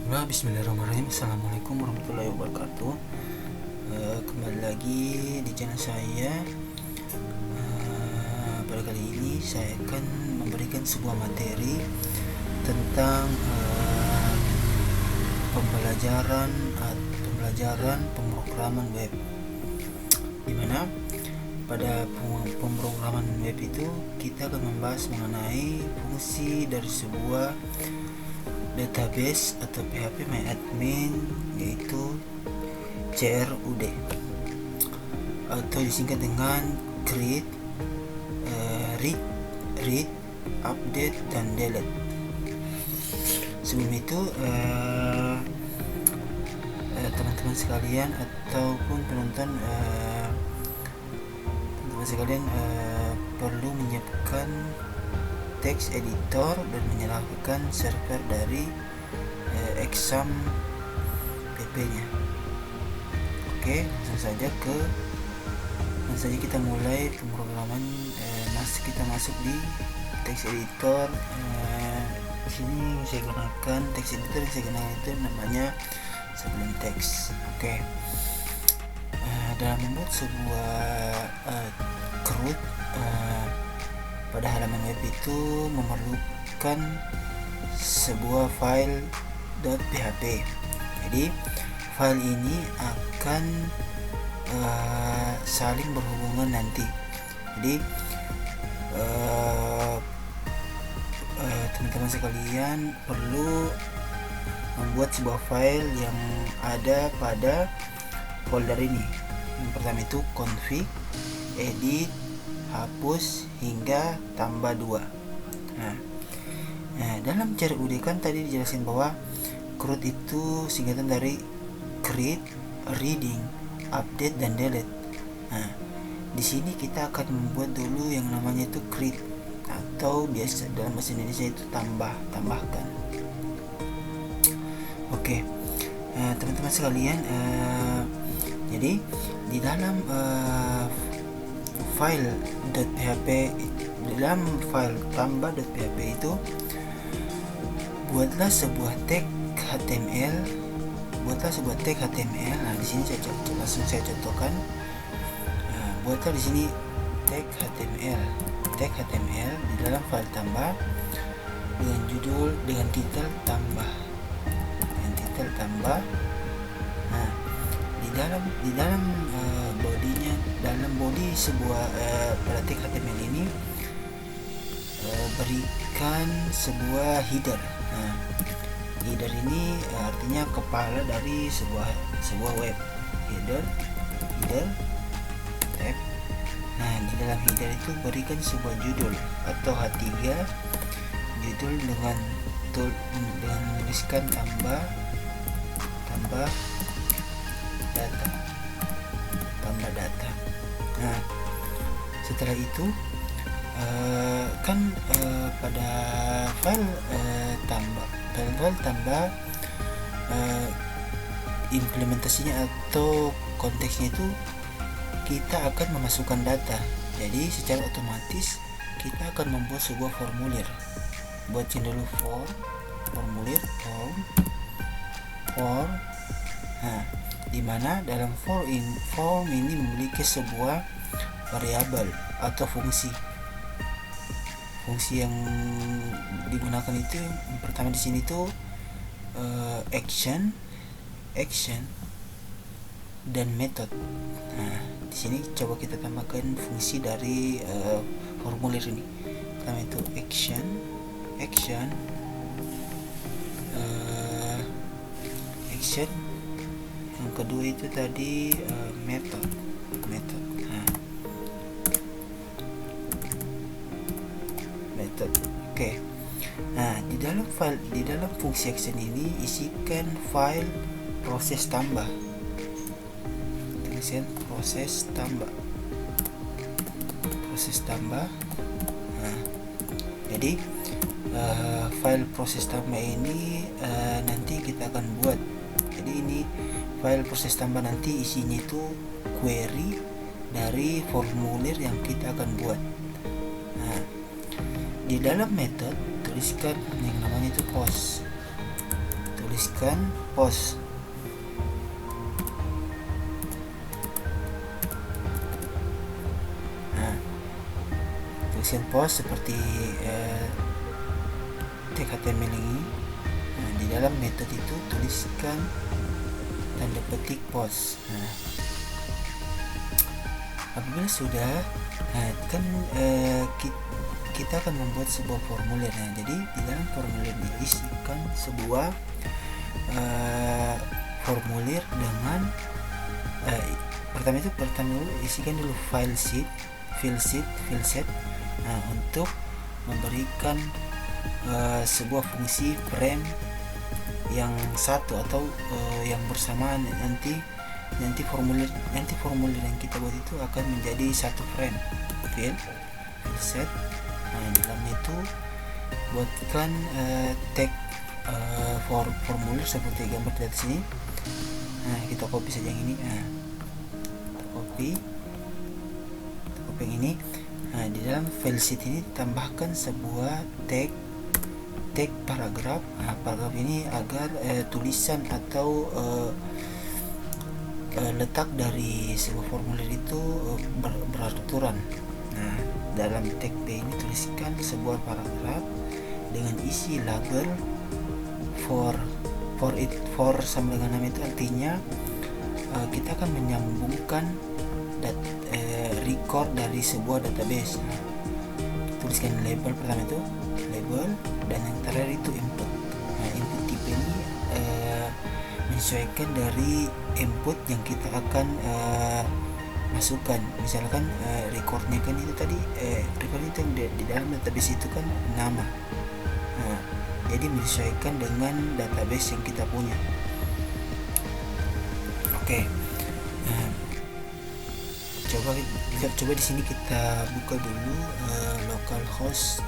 Bismillahirrahmanirrahim. Assalamualaikum warahmatullahi wabarakatuh. Kembali lagi di channel saya. Pada kali ini saya akan memberikan sebuah materi tentang pembelajaran pemrograman web, dimana pada pemrograman web itu kita akan membahas mengenai fungsi dari sebuah database atau PHP MyAdmin, yaitu CRUD atau disingkat dengan create, read, update, dan delete. Sebelum itu teman-teman sekalian ataupun penonton teman-teman sekalian perlu menyiapkan text editor dan menyalakan server dari exam pp nya. Oke, langsung saja kita mulai pemrograman. Kita masuk di text editor. Di sini saya gunakan text editor yang saya gunakan itu namanya Sublime Text. Oke. Dalam membuat sebuah CRUD pada halaman web itu memerlukan sebuah file .php. Jadi file ini akan saling berhubungan nanti. Jadi teman-teman sekalian perlu membuat sebuah file yang ada pada folder ini. Yang pertama itu config, edit, hapus, hingga tambah 2. Nah, dalam CRUD kan tadi dijelasin bahwa CRUD itu singkatan dari create, reading, update, dan delete. Nah, di sini kita akan membuat dulu yang namanya itu create, atau biasa dalam bahasa Indonesia itu tambahkan. Oke, teman-teman sekalian, jadi di dalam file .php, dalam file tambah.php itu buatlah sebuah tag HTML. Nah, di sini langsung saya contohkan. Buatlah di sini tag HTML di dalam file tambah dengan judul, dengan titel tambah. Nah, di dalam bodinya, dalam body sebuah pada tag HTML ini berikan sebuah header. Nah, header ini artinya kepala dari sebuah web. Header tab. Nah, di dalam header itu berikan sebuah judul atau H3, judul dengan tuliskan tambah data. Nah, setelah itu pada file tambah implementasinya atau konteksnya itu kita akan memasukkan data. Jadi secara otomatis kita akan membuat sebuah formulir. Buatkan dulu formulir form. Nah, dimana dalam form ini memiliki sebuah variabel atau fungsi yang digunakan itu yang pertama di sini tuh action dan method. Nah, di sini coba kita tambahkan fungsi dari formulir ini. Pertama itu action, yang kedua itu tadi method. Method. Oke. Nah, di dalam fungsi action ini isikan file proses tambah. Tulisan proses tambah. Nah, jadi file proses tambah ini nanti kita akan buat. Jadi ini file proses tambah, nanti isinya itu query dari formulir yang kita akan buat. Nah, di dalam method tuliskan yang namanya itu post. tuliskan post. Nah, tuliskan post seperti tag HTML ini. Nah, di dalam metode itu tuliskan tanda petik post. Nah, apabila sudah, kan kita akan membuat sebuah formulir. Nah, jadi di dalam formulir diisikan sebuah formulir dengan pertama dulu isikan dulu file set. Nah, untuk memberikan sebuah fungsi frame yang satu atau yang bersamaan. Nanti formulir yang kita buat itu akan menjadi satu frame. Fill set. Nah, di dalamnya itu buatkan tag formulir seperti gambar di sini. Nah, kita copy saja yang ini. Nah, kita copy yang ini. Nah, di dalam file sheet ini tambahkan sebuah tag paragraf. Nah, paragraf ini agar tulisan atau letak dari sebuah formulir itu beraturan. Nah, dalam tag B ini tuliskan sebuah paragraf dengan isi label for sama dengan nama itu, artinya kita akan menyambungkan record dari sebuah database. Nah, tuliskan label pertama itu label, dan yang terakhir itu input. Nah, input tipe ini menyesuaikan dari input yang kita akan masukkan. Misalkan recordnya kan itu tadi record itu yang di dalam database itu kan nama. Nah, jadi menyesuaikan dengan database yang kita punya. Oke. Coba di sini kita buka dulu localhost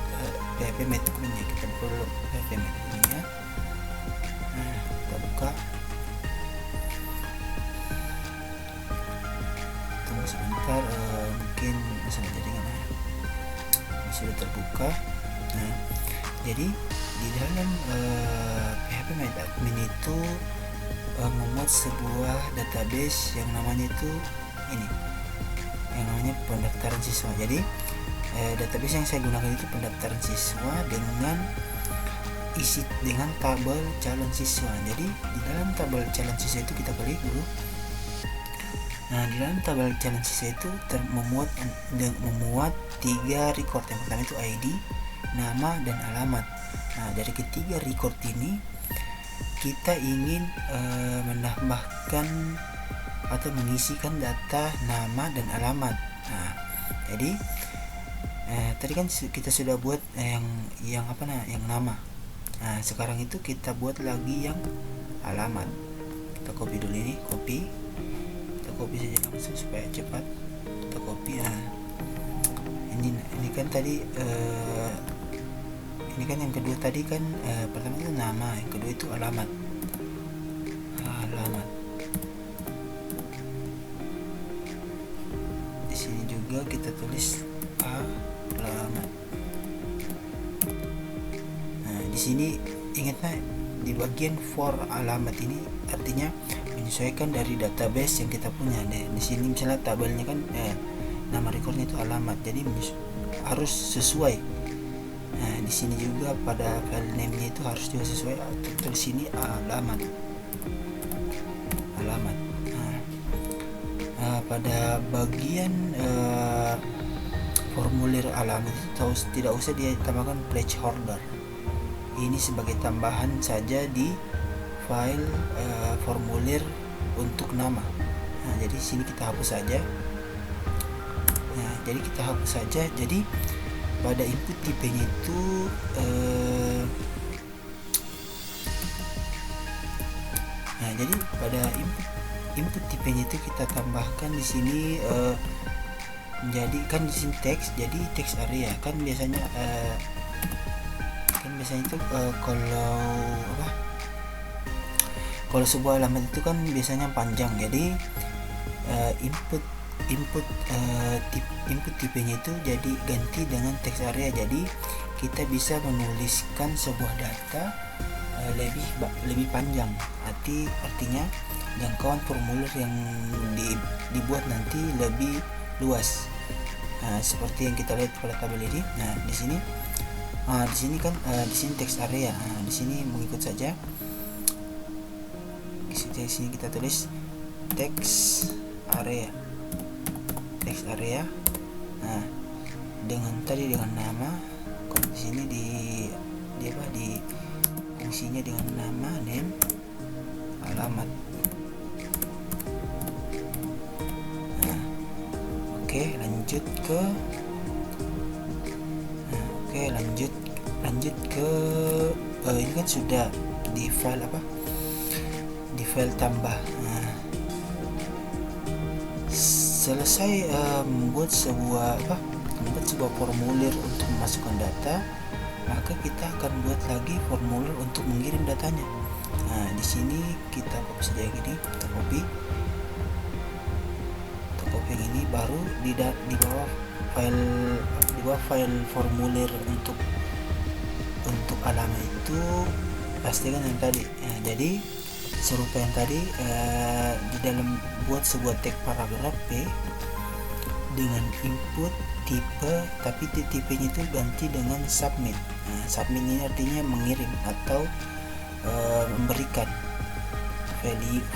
PHP methodenya. Kita buka dulu PHP methodenya. Nah, kita buka. Tunggu sebentar, mungkin masalah jaringan. Ini sudah terbuka. Nah, jadi di dalam PHP Admin itu membuat sebuah database yang namanya itu ini, yang namanya pendaftaran siswa. Jadi database yang saya gunakan itu pendaftaran siswa dengan tabel calon siswa. Jadi di dalam tabel calon siswa itu kita klik dulu. Nah, di dalam tabel calon siswa itu memuat 3 record. Yang pertama itu ID, nama, dan alamat. Nah, dari ketiga record ini kita ingin menambahkan atau mengisikan data nama dan alamat. Nah, jadi tadi kan kita sudah buat yang nama. Nah, sekarang itu kita buat lagi yang alamat. Kita copy dulu ini, kita copy saja langsung supaya cepat. Kita copy. Nah, ini kan tadi ini kan yang kedua tadi kan pertama itu nama, yang kedua itu alamat. Di sini juga kita tulis alamat. Nah, di sini ingatlah di bagian for alamat ini artinya menyesuaikan dari database yang kita punya. Di sini misalnya tabelnya kan nama recordnya itu alamat, jadi harus sesuai. Nah, di sini juga pada file name-nya itu harus juga sesuai. Tulis sini alamat. Nah, pada bagian formulir alamat itu tidak usah ditambahkan placeholder. Ini sebagai tambahan saja di file formulir untuk nama. Nah, jadi sini kita hapus saja. Nah, jadi kita hapus saja. Jadi pada input tipenya itu nah, jadi pada input tipenya itu kita tambahkan di sini menjadi kan di sini teks, jadi text area kan biasanya itu kalau sebuah alamat itu kan biasanya panjang. Jadi input tipenya itu jadi ganti dengan text area. Jadi kita bisa menuliskan sebuah data lebih panjang. Artinya jangkauan formulir yang dibuat nanti lebih luas. Seperti yang kita lihat pada tabel ini. Nah, di sini kan di sini text area. Di sini mengikut saja. Di sini kita tulis text area. Nah, dengan nama. Kalau di sini di fungsinya dengan nama, name, alamat. Oke, lanjut ke ini kan sudah di file tambah. Selesai membuat sebuah formulir untuk memasukkan data, maka kita akan buat lagi formulir untuk mengirim datanya. Nah, di sini kita copy saja gini, kita copy yang ini, baru di bawah file formulir untuk alamat itu pastikan yang tadi. Jadi serupa yang tadi, di dalam buat sebuah tag paragraf P dengan input tipe, tapi tipenya itu ganti dengan submit. Nah, submit ini artinya mengirim atau memberikan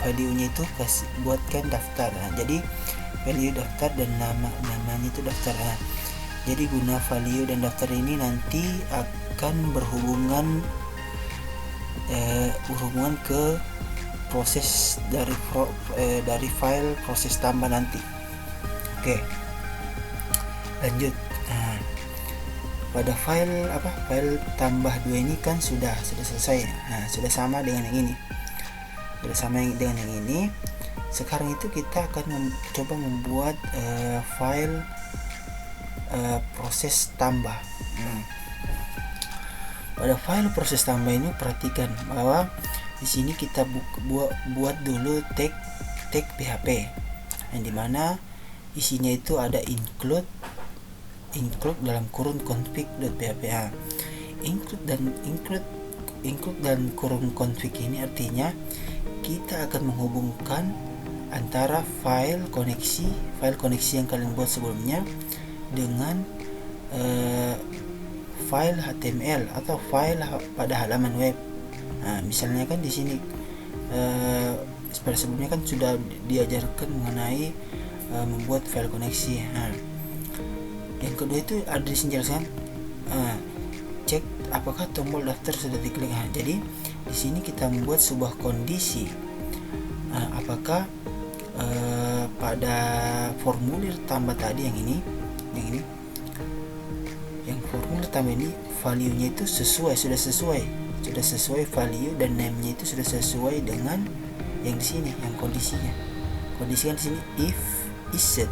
value-nya itu buatkan daftar. Nah, jadi value daftar dan namanya itu daftar. Nah, jadi guna value dan daftar ini nanti akan berhubungan ke proses dari file proses tambah nanti. Oke, lanjut. Nah, pada file tambah 2 ini kan sudah selesai. Nah, sudah sama dengan yang ini. Sekarang itu kita akan coba membuat file proses tambah. Pada file proses tambah ini perhatikan bahwa di sini kita buat dulu tag PHP, yang dimana isinya itu ada include dalam kurun config.php. Include dan kurun config ini artinya kita akan menghubungkan antara file koneksi yang kalian buat sebelumnya dengan file HTML atau file pada halaman web. Nah, misalnya kan di sini pada sebelumnya kan sudah diajarkan mengenai membuat file koneksi. Nah, yang kedua itu ada dijelaskan cek apakah tombol daftar sudah diklik. Nah, jadi di sini kita membuat sebuah kondisi apakah pada formulir tambah tadi yang formulir tambah ini value-nya itu sudah sesuai value dan name-nya itu sudah sesuai dengan yang di sini, yang kondisinya di sini if is set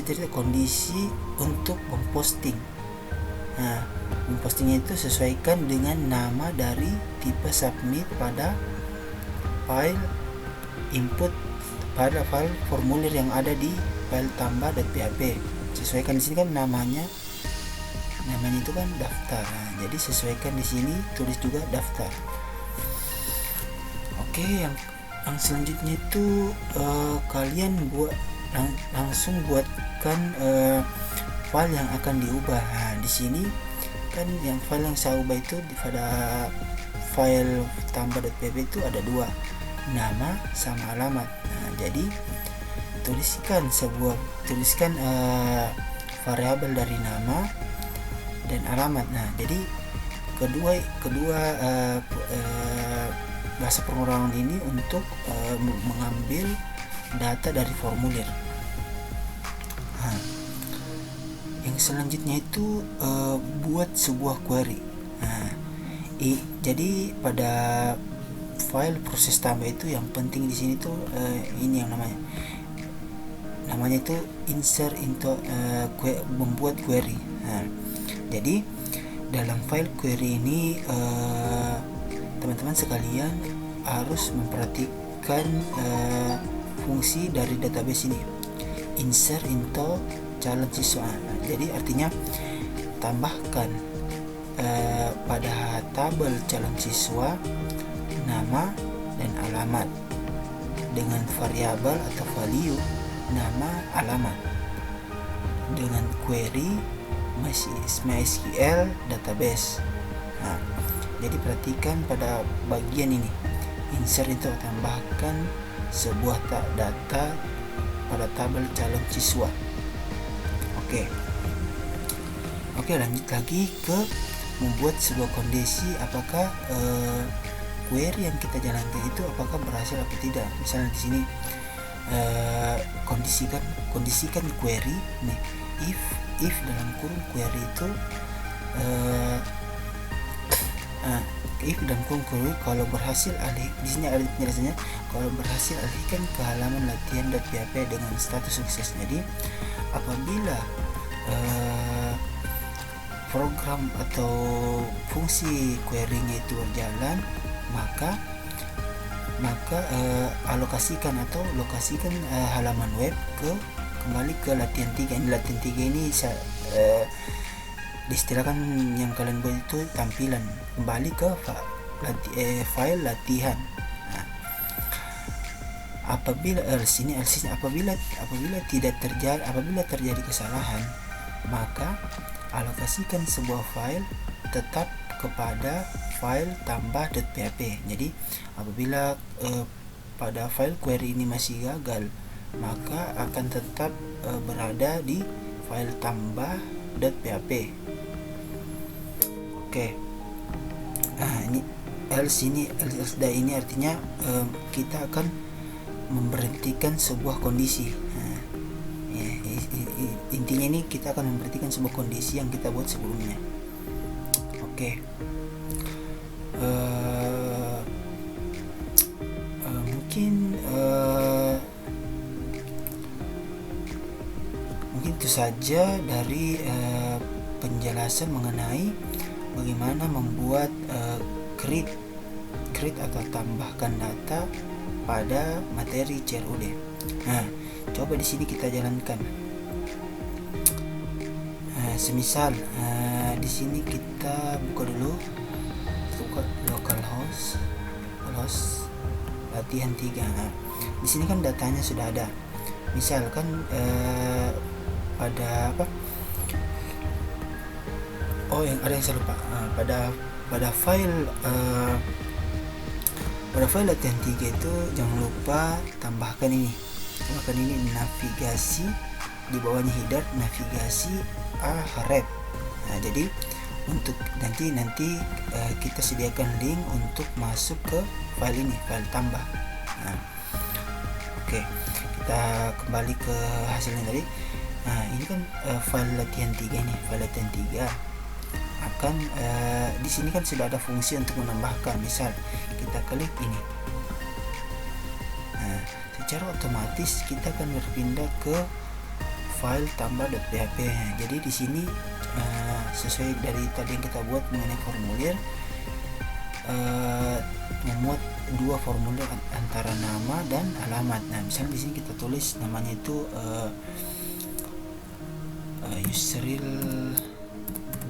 itu kondisi untuk memposting. Nah, mempostingnya itu sesuaikan dengan nama dari tipe submit pada file input pada file formulir yang ada di file tambah.php. Sesuaikan di sini kan namanya itu kan daftar. Nah, jadi sesuaikan di sini, tulis juga daftar. Oke, yang selanjutnya itu kalian langsung buatkan file yang akan diubah. Nah, di sini kan yang file yang saya ubah itu pada file tambah.php itu ada 2, nama sama alamat. Nah, jadi tuliskan variabel dari nama dan alamat. Nah, jadi kedua bahasa pemrograman ini untuk mengambil data dari formulir. Nah, yang selanjutnya itu buat sebuah query. Nah, jadi pada file proses tambah itu yang penting di sini tuh ini yang namanya itu insert into membuat query. Nah, jadi dalam file query ini teman-teman sekalian harus memperhatikan fungsi dari database ini, insert into calon siswa. Jadi artinya tambahkan pada tabel calon siswa nama dan alamat dengan variabel atau value nama alamat dengan query MySQL database. Nah, jadi perhatikan pada bagian ini, insert itu tambahkan sebuah data pada tabel calon siswa. Oke, lanjut lagi ke membuat sebuah kondisi apakah query yang kita jalankan itu apakah berhasil atau tidak. Misalnya di sini kondisikan query nih, if dalam kurung query itu if dalam kurung query kalau berhasil di sini ada penjelasannya, kalau berhasil alihkan ke halaman latihan.php dengan status sukses. Jadi apabila program atau fungsi query-nya itu berjalan, maka lokasikan halaman web kembali ke latihan 3. Ini latihan 3 ini diistilahkan yang kalian buat itu tampilan, kembali ke file latihan. Nah, apabila terjadi kesalahan, maka alokasikan sebuah file tetap kepada file tambah.php. Jadi apabila pada file query ini masih gagal, maka akan tetap berada di file tambah.php. Oke. Ini else ini artinya kita akan memberhentikan sebuah kondisi. Intinya ini kita akan memberhentikan sebuah kondisi yang kita buat sebelumnya. Oke. Mungkin itu saja dari penjelasan mengenai bagaimana membuat create atau tambahkan data pada materi CRUD. Nah, coba di sini kita jalankan. Semisal di sini kita buka dulu localhost latihan 3. Nah, di sini kan datanya sudah ada. Misalkan pada apa? Oh, yang saya lupa. Pada file latihan 3 itu jangan lupa tambahkan ini navigasi, di bawahnya header navigasi href. Nah, jadi untuk nanti kita sediakan link untuk masuk ke file ini, file tambah. Nah, oke, kita kembali ke hasilnya tadi. Nah, ini kan file latihan 3 ini, file latihan 3 akan di sini kan sudah ada fungsi untuk menambahkan. Misal kita klik ini, nah, secara otomatis kita akan berpindah ke file tambah.php. Jadi di sini sesuai dari tadi yang kita buat mengenai formulir, memuat dua formulir antara nama dan alamat. Nah, misalnya di sini kita tulis namanya itu Yusril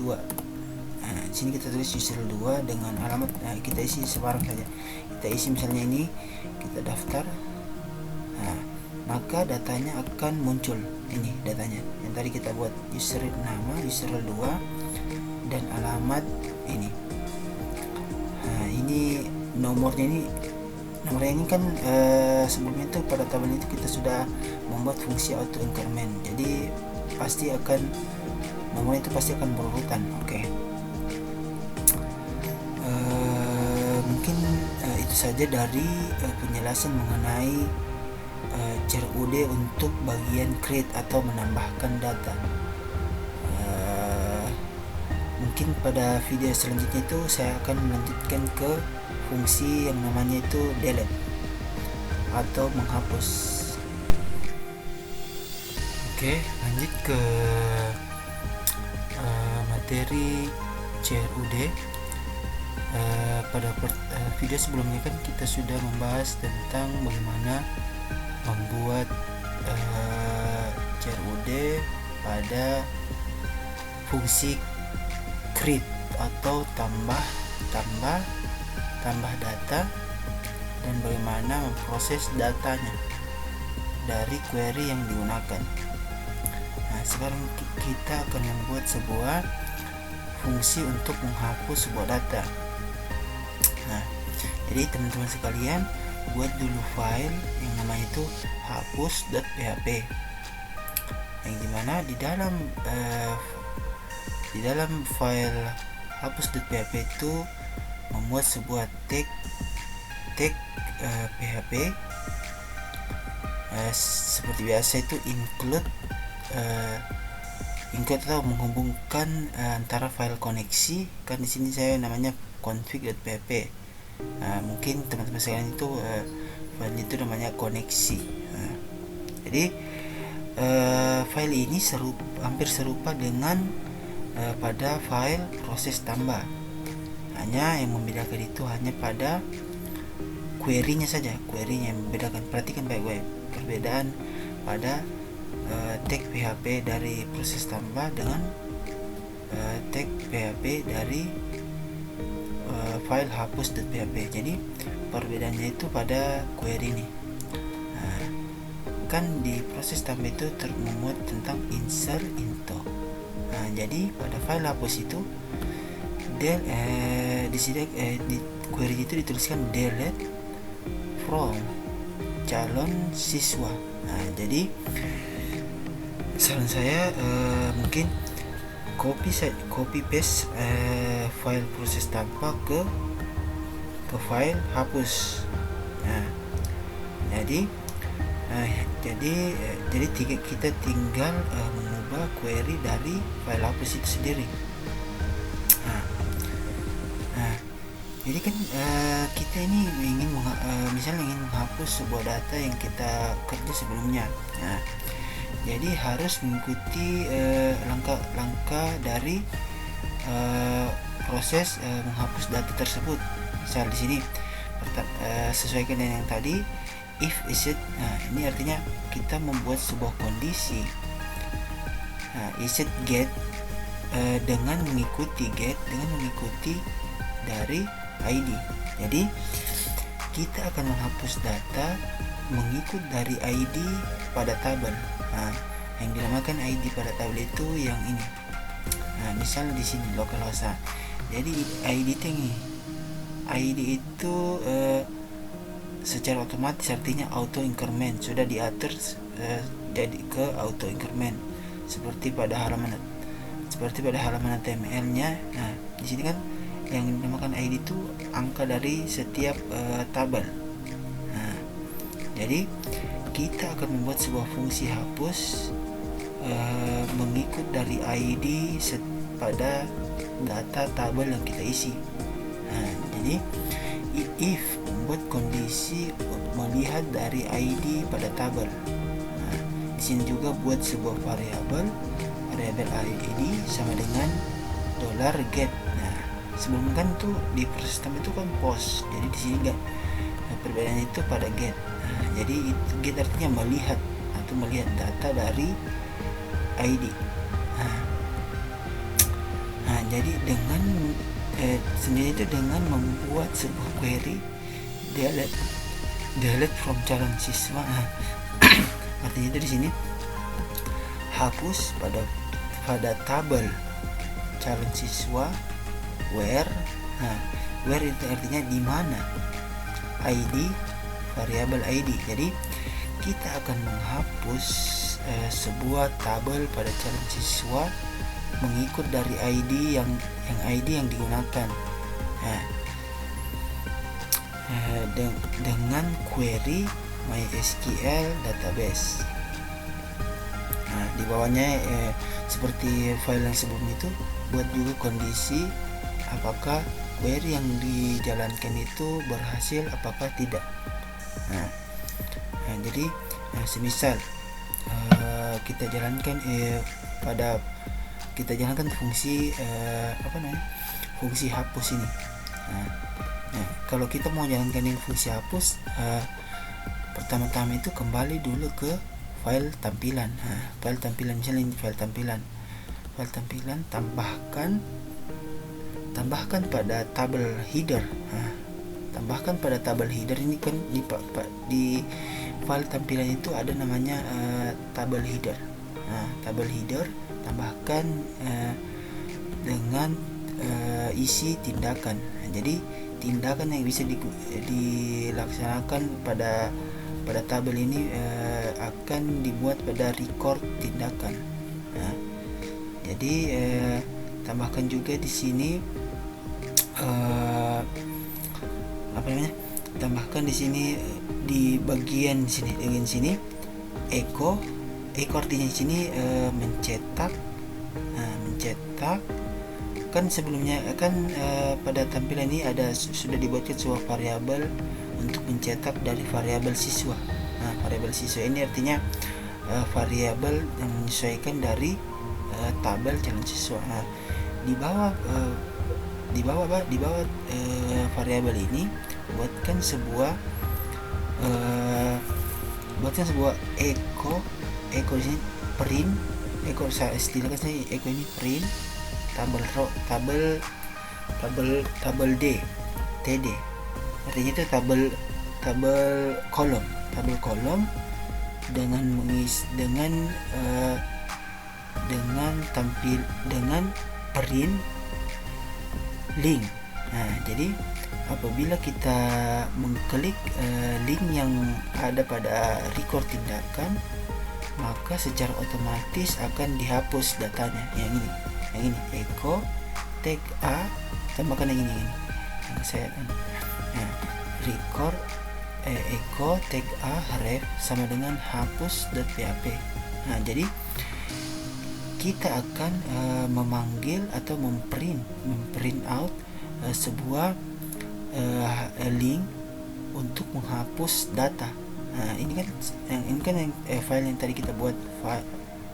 2. Nah, di sini kita tulis Yusril 2 dengan alamat, kita isi sebarang saja. Kita isi misalnya ini, kita daftar. Nah, maka datanya akan muncul. Ini datanya yang tadi kita buat, Yusril nama, Yusril 2 dan alamat ini. Nah, ini nomornya ini kan sebelumnya itu pada tabel itu kita sudah membuat fungsi auto increment. Jadi nomornya itu pasti akan berurutan. Oke. Mungkin itu saja dari penjelasan mengenai CRUD untuk bagian create atau menambahkan data. Mungkin pada video selanjutnya itu saya akan melanjutkan ke fungsi yang namanya itu delete atau menghapus. Oke, lanjut ke materi CRUD. Pada video sebelumnya kan kita sudah membahas tentang bagaimana membuat CRUD pada fungsi create atau tambah data, dan bagaimana memproses datanya dari query yang digunakan. Nah, sekarang kita akan membuat sebuah fungsi untuk menghapus sebuah data. Nah, jadi teman-teman sekalian, buat dulu file yang namanya itu hapus.php, yang dimana di dalam file hapus.php itu membuat sebuah tag PHP seperti biasa itu include atau menghubungkan antara file koneksi. Kan di sini saya namanya config.php. Mungkin teman-teman sekalian itu file itu namanya koneksi. Jadi file ini hampir serupa dengan pada file proses tambah. Hanya yang membedakan itu hanya pada query-nya saja, query-nya yang membedakan. Perhatikan baik-baik perbedaan pada tag PHP dari proses tambah dengan tag PHP dari file hapus.php. Jadi perbedaannya itu pada query ini. Kan di proses tambah itu memuat tentang insert into. Jadi pada file hapus itu di sini di query itu dituliskan delete from calon siswa. Jadi saran saya mungkin copy paste file proses tanpa ke file hapus. Jadi kita tinggal mengubah query dari file hapus itu sendiri. Jadi kan kita ini misalnya ingin menghapus sebuah data yang kita kerja sebelumnya. Jadi harus mengikuti langkah-langkah dari proses menghapus data tersebut. Misal di sini sesuaikan dengan yang tadi, if is it. Ini artinya kita membuat sebuah kondisi. Is it get dengan mengikuti dari ID. Jadi kita akan menghapus data mengikut dari ID pada tabel. Yang dinamakan ID pada tabel itu yang ini. Misal di sini localhost. Jadi ID itu ini. ID itu secara otomatis artinya auto increment, sudah diatur jadi ke auto increment seperti pada halaman HTML-nya. Di sini kan yang dinamakan ID itu angka dari setiap tabel. Jadi kita akan membuat sebuah fungsi hapus mengikut dari ID pada data tabel yang kita isi. Jadi if membuat kondisi melihat dari ID pada tabel. Di sini juga buat sebuah variabel ID sama dengan $get. Sebelum kan tuh di proses tambah itu kan post, jadi di sini enggak. Perbedaannya itu pada get. Jadi itu get artinya melihat data dari ID. Jadi dengan sendiri itu dengan membuat sebuah query delete from calon siswa. Artinya itu di sini hapus pada tabel calon siswa where itu artinya di mana ID, variabel ID. Jadi kita akan menghapus sebuah tabel pada calon siswa mengikut dari ID yang digunakan dengan query MySQL database. Di bawahnya seperti file yang sebelum itu buat juga kondisi apakah query yang dijalankan itu berhasil apakah tidak. Jadi semisal kita jalankan fungsi fungsi hapus ini. Kalau kita mau jalankan fungsi hapus, pertama-tama itu kembali dulu ke file tampilan. File tampilan misalnya ini file tampilan tambahkan tambahkan pada tabel header. Tambahkan pada tabel header ini kan di file tampilan itu ada namanya tabel header. Tabel header tambahkan dengan isi tindakan. Jadi tindakan yang bisa dilaksanakan pada tabel ini akan dibuat pada record tindakan. Jadi tambahkan juga di sini tambahkan di sini di bagian sini dengan sini echo artinya di sini mencetak kan sebelumnya kan pada tampilan ini sudah dibuatkan sebuah variabel untuk mencetak dari variabel siswa. Variabel siswa ini artinya variabel yang menyesuaikan dari tabel calon siswa. Di bawah variabel ini buatkan sebuah echo di sini print echo, saya istilahkan saya echo ini print tabel D TD, artinya itu tabel kolom dengan print link. Jadi apabila kita mengklik link yang ada pada record tindakan, maka secara otomatis akan dihapus datanya. Yang ini echo tag A, tambahkan yang ini yang saya record echo tag A ref sama dengan hapus.php. Jadi kita akan memanggil atau memprint out sebuah link untuk menghapus data. Ini kan file yang tadi kita buat, file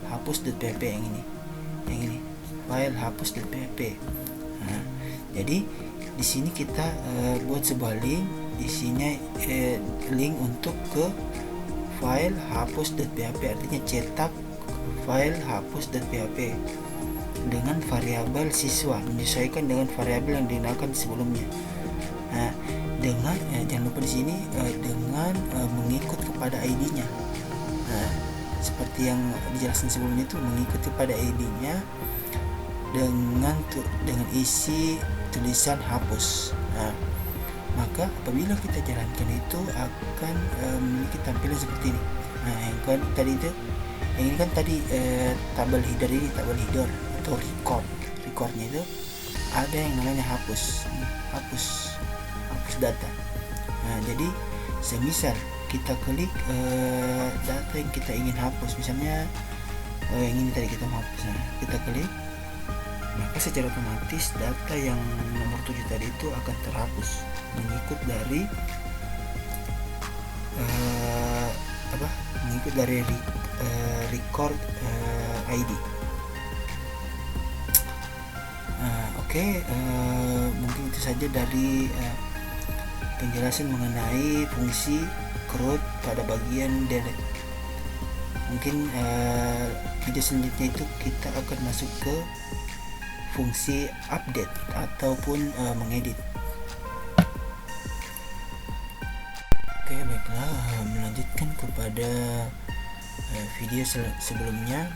hapus.php, yang ini file hapus.php. Jadi di sini kita buat sebuah link, isinya link untuk ke file hapus.php, artinya cetak file hapus.php dengan variabel siswa, menyesuaikan dengan variabel yang digunakan sebelumnya. Dengan jangan lupa di sini dengan mengikut kepada ID-nya. Seperti yang dijelaskan sebelumnya itu mengikut kepada ID-nya dengan isi tulisan hapus. Maka apabila kita jalankan itu akan memiliki tampilan seperti ini. Yang tadi itu, yang ini kan tadi tabel header atau recordnya itu ada yang namanya hapus data. Jadi semisal kita klik data yang kita ingin hapus, misalnya yang ini tadi kita mau hapus, kita klik, maka secara otomatis data yang nomor 7 tadi itu akan terhapus mengikut dari record ID. Mungkin itu saja dari penjelasan mengenai fungsi CRUD pada bagian delete. Mungkin video selanjutnya itu kita akan masuk ke fungsi update ataupun mengedit. Baiklah, melanjutkan kepada video sebelumnya,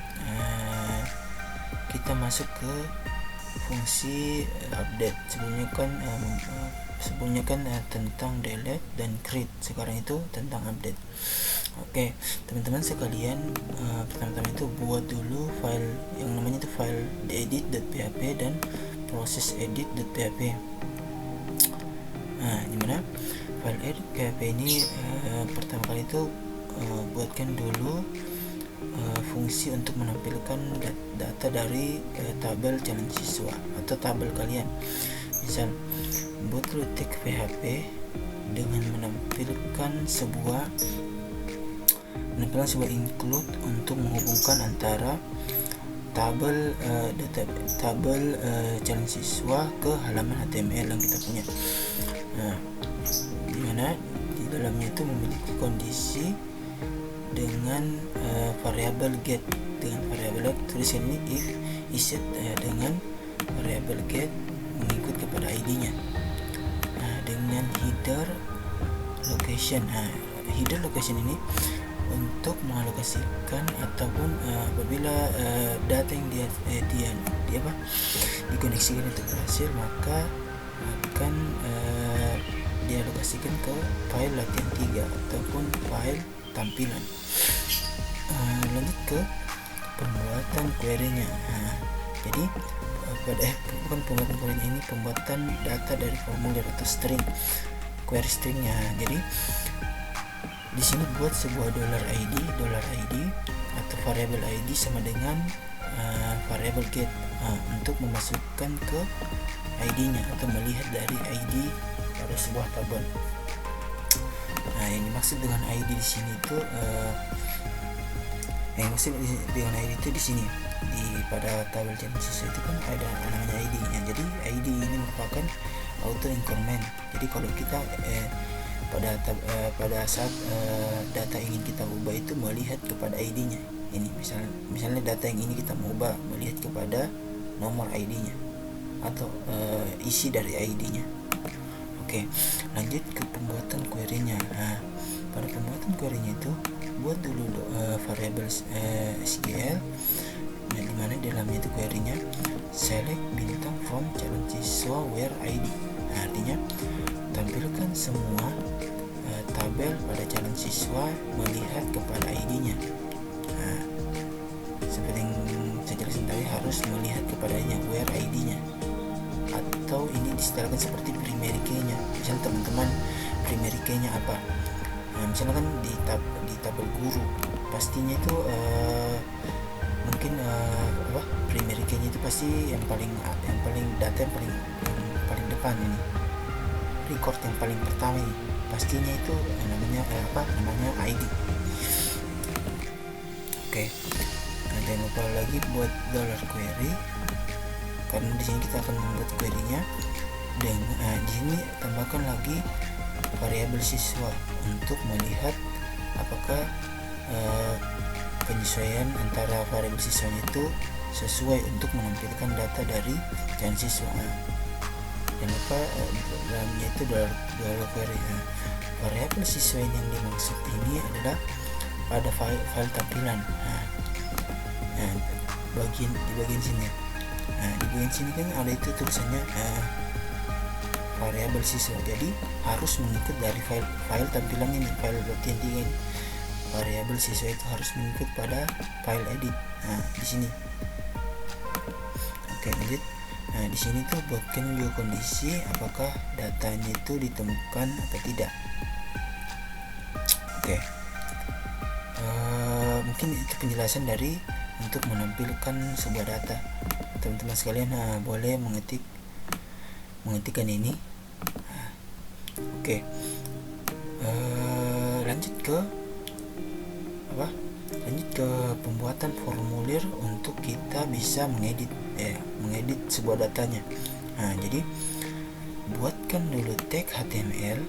kita masuk ke fungsi update. Sebelumnya kan tentang delete dan create, sekarang itu tentang update. Teman-teman sekalian, pertama-tama itu buat dulu file yang namanya itu file edit.php dan proses edit.php. Dimana file edit.php ini pertama kali itu buatkan dulu fungsi untuk menampilkan data dari tabel calon siswa atau tabel kalian. Misal buat dulu tag PHP dengan menampilkan sebuah include untuk menghubungkan antara tabel calon siswa ke halaman HTML yang kita punya. Dimana di dalamnya itu memiliki kondisi dengan variabel get. Dengan variabel tulis ini if iset dengan variabel get mengikut kepada ID-nya. Dengan header location. Header location ini untuk mengalokasikan ataupun apabila data yang dikoneksikan itu berhasil, maka akan dialokasikan ke file latihan 3 ataupun file tampilan. Lanjut ke pembuatan query-nya. Jadi bukan pembuatan query-nya, ini pembuatan data dari formulir atau string, query stringnya. Jadi di sini buat sebuah $id atau variable ID sama dengan variable get untuk memasukkan ke ID-nya atau melihat dari ID pada sebuah tabel. Yang dimaksud dengan ID di sini itu di sini pada tabel challenge siswa itu kan ada namanya ID-nya. Jadi ID ini merupakan auto increment. Jadi kalau kita pada saat data ingin kita ubah itu melihat kepada ID-nya. Ini misalnya data yang ini kita mau ubah melihat kepada nomor ID-nya atau isi dari ID-nya. Oke, lanjut ke pembuatan query-nya. Pada pembuatan query-nya itu buat dulu variable SQL, di mana dalamnya itu query-nya select bintang from calon siswa where ID. Artinya tampilkan semua tabel pada calon siswa melihat kepada ID-nya. Seperti yang saya jelaskan tadi, harus melihat kepadanya where ID-nya, atau ini disetelkan seperti primary key-nya. Misal teman-teman primary key-nya apa? Misalnya kan di tabel guru pastinya itu mungkin primary key-nya itu pasti yang paling data yang paling depan ini, record yang paling pertama ini pastinya itu namanya ID. Oke. Jangan lupa lagi buat $query, karena di sini kita akan membuat query-nya. Dan di sini tambahkan lagi variabel siswa untuk melihat apakah penyesuaian antara variabel siswanya itu sesuai untuk menampilkan data dari calon siswa. Jangan lupa dalamnya itu $query. Variabel siswa yang dimaksud ini adalah pada file tampilan. Di bagian sini. Di bagian sini kan ada itu tulisannya variabel siswa. Jadi harus mengikut dari file tampilan ini, file latihan 3 ini. Variabel siswa itu harus mengikut pada file edit. Di sini. Oke, lanjut. Di sini tuh buatkan juga kondisi apakah datanya itu ditemukan atau tidak. Oke. Mungkin itu penjelasan dari untuk menampilkan sebuah data. Teman-teman sekalian boleh mengetikkan ini. Oke. Lanjut ke pembuatan formulir untuk kita bisa mengedit sebuah datanya. Jadi buatkan dulu tag HTML.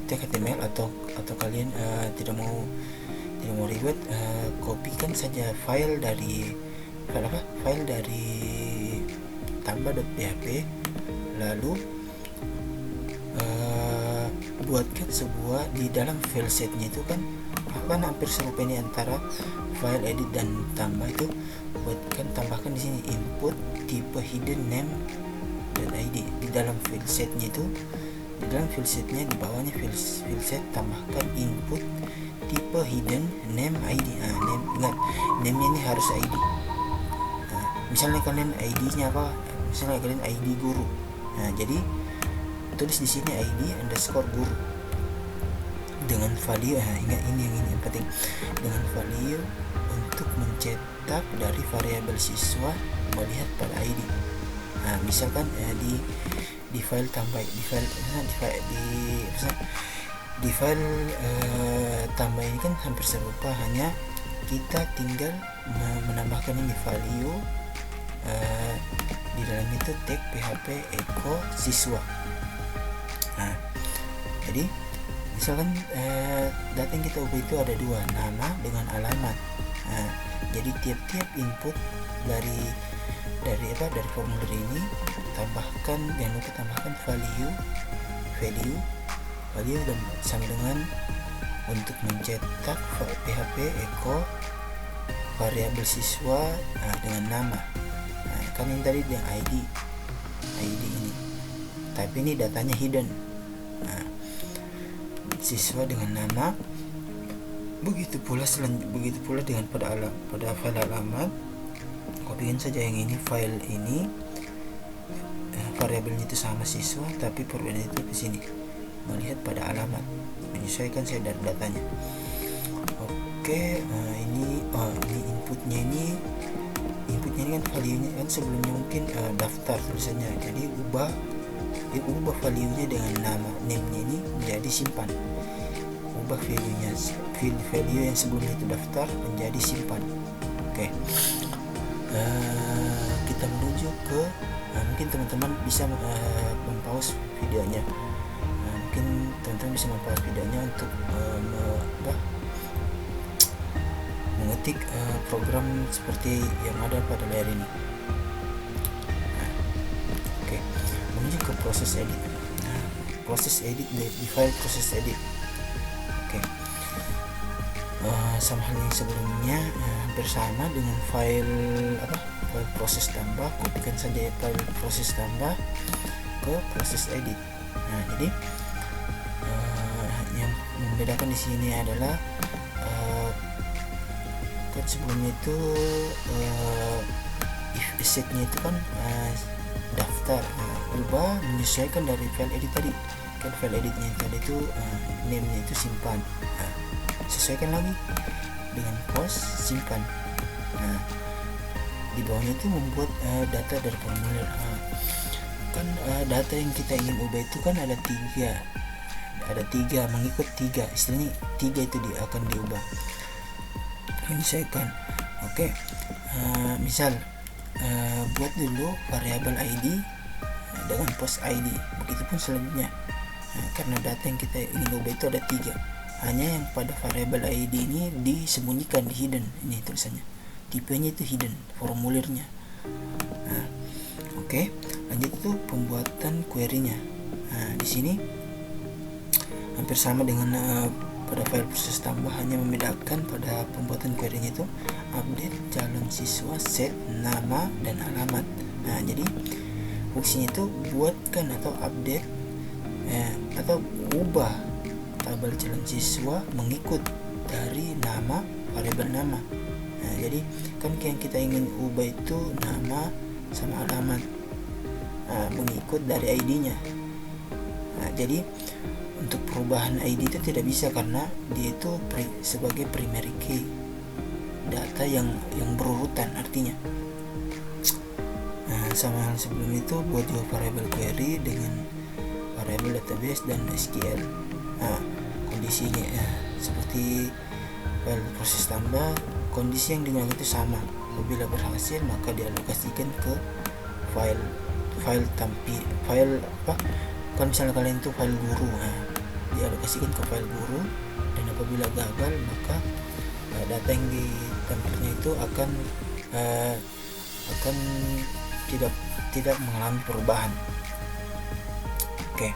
Tag HTML atau kalian tidak mau ribet, kopikan saja file dari tamba.php, lalu buatkan sebuah di dalam file setnya itu kan hampir serupa ini antara file edit dan tambah itu. Tambahkan di sini input tipe hidden name dan ID di dalam file setnya itu. Di dalam file setnya di bawahnya file set tambahkan input tipe hidden name ID. Ingat, name-nya ini harus ID. Misalnya kalian ID-nya apa? Misalnya kalian ID guru. Jadi tulis di sini ID_guru dengan value. Ingat ini yang penting, dengan value untuk mencetak dari variabel siswa melihat pada ID. Misalkan di file tambah di file tambah ini kan hampir serupa, hanya kita tinggal menambahkan ini value di dalam itu tag php echo siswa. Jadi misalkan data yang kita ubah itu ada dua, nama dengan alamat. Jadi tiap-tiap input dari dari formulir ini tambahkan, jangan lupa tambahkan value dan sama dengan untuk mencetak PHP echo variabel siswa dengan nama. Kan ini tadi yang ID ini, tapi ini datanya hidden. Siswa dengan nama, begitu pula dengan pada file alamat. Kopikan saja yang ini, file ini variabelnya itu sama siswa, tapi perbedaan itu di sini, melihat pada alamat, menyesuaikan saya dari datanya. Oke, ini inputnya ini kan value-nya kan sebelumnya mungkin daftar tulisannya, jadi ubah value-nya dengan name-nya ini menjadi simpan. Ubah value yang sebelumnya itu daftar menjadi simpan. Oke. Kita menuju ke mungkin teman-teman bisa mempause videonya. Mungkin teman-teman bisa mempause videonya untuk mengetik program seperti yang ada pada layar ini. Oke, menuju ke proses edit. Proses edit di file proses edit. Oke, sama halnya sebelumnya, bersama dengan file proses tambah, kopikan saja file proses tambah ke proses edit. Jadi yang membedakan di sini adalah kan sebelumnya itu if setnya itu kan daftar, ubah menyesuaikan dari file edit tadi. Kan file editnya tadi itu name-nya itu simpan, sesuaikan lagi dengan post simpan. Di bawahnya itu membuat data dari formulir. Kan data yang kita ingin ubah itu kan ada tiga, mengikut tiga, istilahnya tiga itu akan diubah, menyesuaikan. Oke, misal buat dulu variabel ID dengan post ID, begitupun selanjutnya. Karena data yang kita ingin ubah itu ada tiga, hanya yang pada variabel ID ini disembunyikan, di hidden, ini tulisannya, tipenya itu hidden, formulirnya. Oke, lanjut itu pembuatan query-nya. Di sini hampir sama dengan pada file proses tambah, hanya membedakan pada pembuatan query-nya itu update calon siswa, set nama dan alamat. Jadi fungsinya itu buatkan atau update atau ubah tabel calon siswa mengikut dari nama, variabel nama. Jadi kan yang kita ingin ubah itu nama sama alamat, mengikut dari ID-nya. Jadi untuk perubahan ID itu tidak bisa, karena dia itu sebagai primary key, data yang berurutan artinya. Sama hal sebelum itu, buat juga variabel query dengan variabel database dan SQL. Kondisinya seperti file proses tambah, kondisi yang digunakan itu sama. Apabila berhasil, maka dialokasikan ke file kan misalnya kalian itu file guru, dialokasikan ke file guru, dan apabila gagal maka data yang ditampilnya itu akan tidak mengalami perubahan. Oke.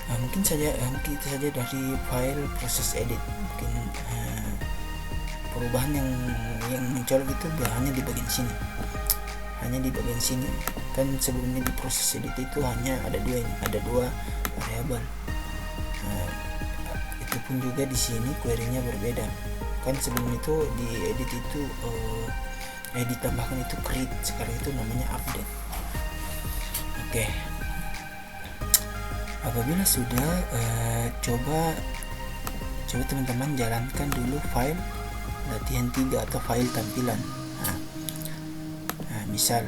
Mungkin itu saja dari file proses edit. Mungkin perubahan yang mencolok itu hanya di bagian sini. Kan sebelumnya di proses edit itu hanya ada dua variabel. Itu pun juga di sini query-nya berbeda. Kan sebelum itu di edit itu ditambahkan itu create, sekarang itu namanya update. Oke. Apabila sudah, coba teman-teman jalankan dulu file latihan 3 atau file tampilan. Misal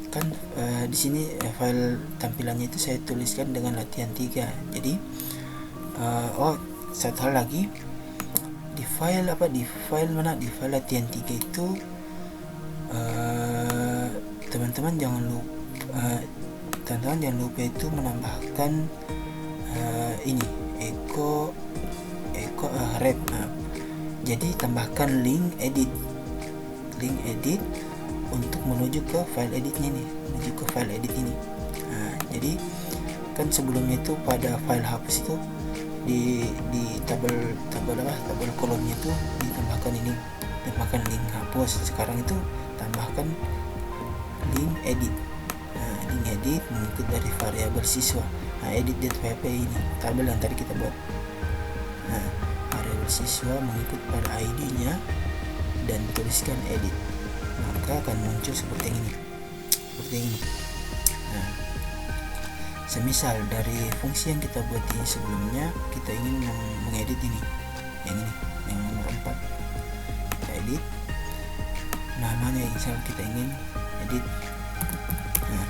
kan di sini file tampilannya itu saya tuliskan dengan latihan 3. Jadi satu hal lagi, di file latihan 3 itu teman-teman jangan lupa itu menambahkan ini echo red. Jadi tambahkan link edit untuk menuju ke file editnya nih, menuju ke file edit ini. Nah, jadi kan sebelumnya itu pada file hapus itu di tabel kolomnya itu ditambahkan ini, tambahkan link hapus. Sekarang itu tambahkan link edit. Nah, link edit mengikut dari variabel siswa. Nah, edit.php ini tabel yang tadi kita buat. Nah, variabel siswa mengikut pada ID-nya dan tuliskan edit, maka akan muncul seperti ini, Nah, semisal dari fungsi yang kita buat ini sebelumnya, kita ingin mengedit ini, yang nomor 4. Kita edit namanya, misal kita ingin edit, nah,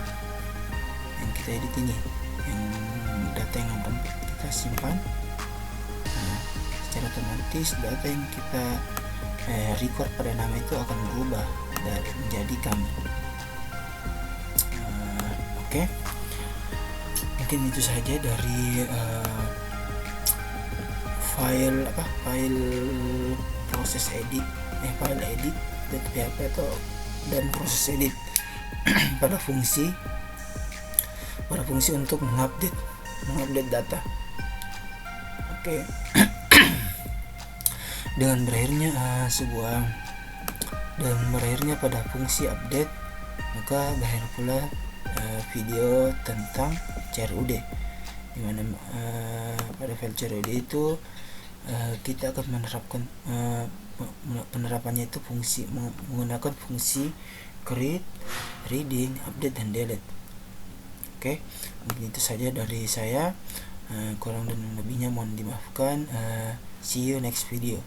yang kita edit ini, yang data yang nomor 4 kita simpan. Nah, secara otomatis data yang kita record pada nama itu akan berubah dari menjadi kami. Oke. Mungkin itu saja dari file proses edit, file edit.php dan proses edit pada fungsi untuk mengupdate data. Oke. Dengan berakhirnya pada fungsi update, maka berakhir pula video tentang CRUD, dimana pada file CRUD itu kita akan menerapkan penerapannya itu menggunakan fungsi create, reading, update, dan delete. Oke, mungkin itu saja dari saya. Kurang dan lebihnya mohon dimaafkan. See you next video.